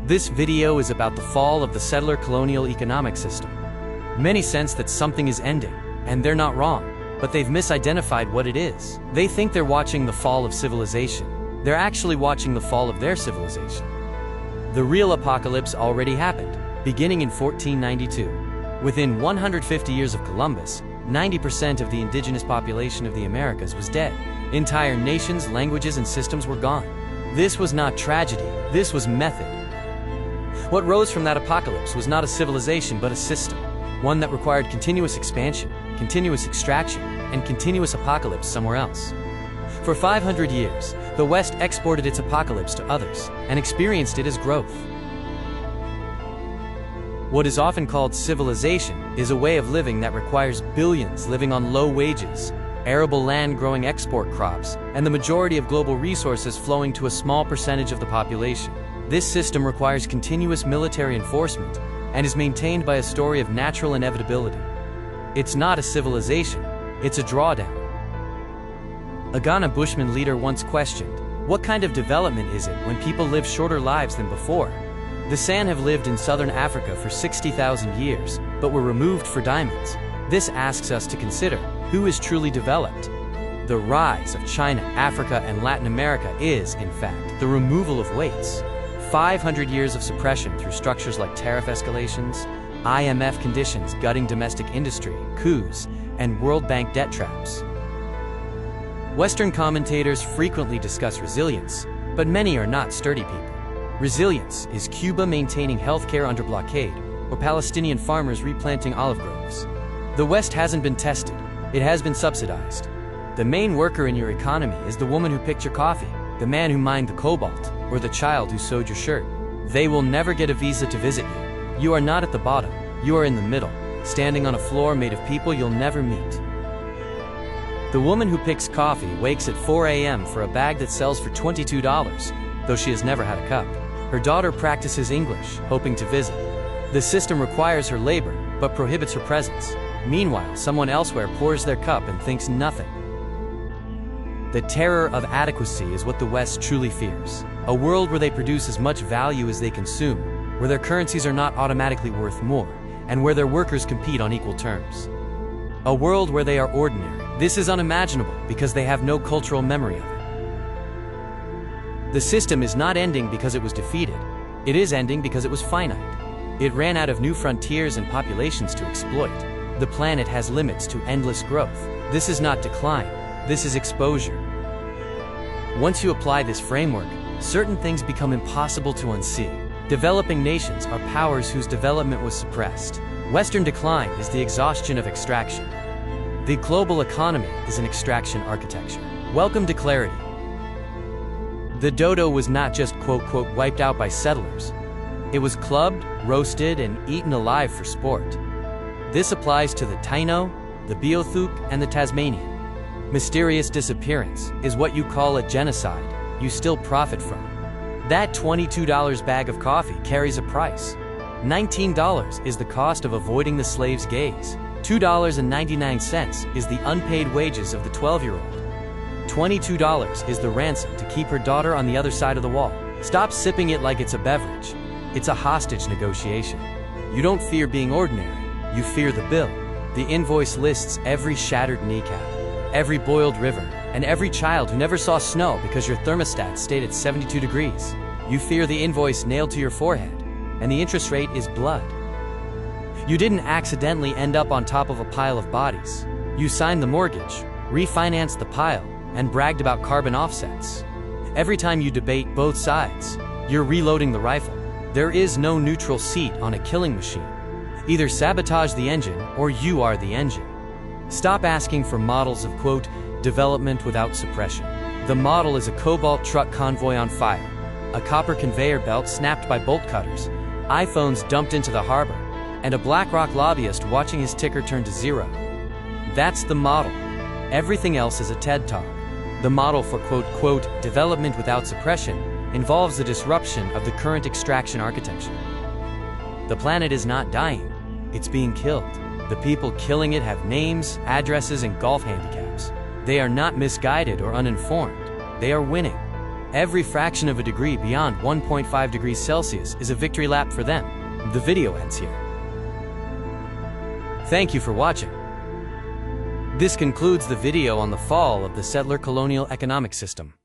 This video is about the fall of the settler colonial economic system. Many sense that something is ending, and they're not wrong, but they've misidentified what it is. They think they're watching the fall of civilization. They're actually watching the fall of their civilization. The real apocalypse already happened, beginning in 1492. Within 150 years of Columbus, 90% of the indigenous population of the Americas was dead. Entire nations, languages, and systems were gone. This was not tragedy, this was method. What rose from that apocalypse was not a civilization but a system, one that required continuous expansion, continuous extraction, and continuous apocalypse somewhere else. For 500 years, the West exported its apocalypse to others, and experienced it as growth. What is often called civilization is a way of living that requires billions living on low wages, arable land growing export crops, and the majority of global resources flowing to a small percentage of the population. This system requires continuous military enforcement and is maintained by a story of natural inevitability. It's not a civilization, it's a drawdown. A Ghana Bushman leader once questioned, "What kind of development is it when people live shorter lives than before? The San have lived in southern Africa for 60,000 years, but were removed for diamonds." This asks us to consider, who is truly developed? The rise of China, Africa, and Latin America is, in fact, the removal of weights. 500 years of suppression through structures like tariff escalations, IMF conditions gutting domestic industry, coups, and World Bank debt traps. Western commentators frequently discuss resilience, but many are not sturdy people. Resilience is Cuba maintaining healthcare under blockade, or Palestinian farmers replanting olive groves. The West hasn't been tested, it has been subsidized. The main worker in your economy is the woman who picked your coffee, the man who mined the cobalt, or the child who sewed your shirt. They will never get a visa to visit you. You are not at the bottom, you are in the middle, standing on a floor made of people you'll never meet. The woman who picks coffee wakes at 4 a.m. for a bag that sells for $22, though she has never had a cup. Her daughter practices English, hoping to visit. The system requires her labor, but prohibits her presence. Meanwhile, someone elsewhere pours their cup and thinks nothing. The terror of adequacy is what the West truly fears. A world where they produce as much value as they consume, where their currencies are not automatically worth more, and where their workers compete on equal terms. A world where they are ordinary. This is unimaginable because they have no cultural memory of it. The system is not ending because it was defeated. It is ending because it was finite. It ran out of new frontiers and populations to exploit. The planet has limits to endless growth. This is not decline, this is exposure. Once you apply this framework, certain things become impossible to unsee. Developing nations are powers whose development was suppressed. Western decline is the exhaustion of extraction. The global economy is an extraction architecture. Welcome to clarity. The dodo was not just quote-quote wiped out by settlers. It was clubbed, roasted, and eaten alive for sport. This applies to the Taino, the Beothuk, and the Tasmanian. Mysterious disappearance is what you call a genocide you still profit from. That $22 bag of coffee carries a price. $19 is the cost of avoiding the slave's gaze. $2.99 is the unpaid wages of the 12-year-old. $22 is the ransom to keep her daughter on the other side of the wall. Stop sipping it like it's a beverage. It's a hostage negotiation. You don't fear being ordinary, you fear the bill. The invoice lists every shattered kneecap, every boiled river, and every child who never saw snow because your thermostat stayed at 72 degrees. You fear the invoice nailed to your forehead, and the interest rate is blood. You didn't accidentally end up on top of a pile of bodies. You signed the mortgage, refinanced the pile, and bragged about carbon offsets. Every time you debate both sides, you're reloading the rifle. There is no neutral seat on a killing machine. Either sabotage the engine, or you are the engine. Stop asking for models of, quote, development without suppression. The model is a cobalt truck convoy on fire, a copper conveyor belt snapped by bolt cutters, iPhones dumped into the harbor, and a BlackRock lobbyist watching his ticker turn to zero. That's the model. Everything else is a TED Talk. The model for quote, development without suppression involves the disruption of the current extraction architecture. The planet is not dying, it's being killed. The people killing it have names, addresses, and golf handicaps. They are not misguided or uninformed. They are winning. Every fraction of a degree beyond 1.5 degrees Celsius is a victory lap for them. The video ends here. Thank you for watching. This concludes the video on the fall of the settler colonial economic system.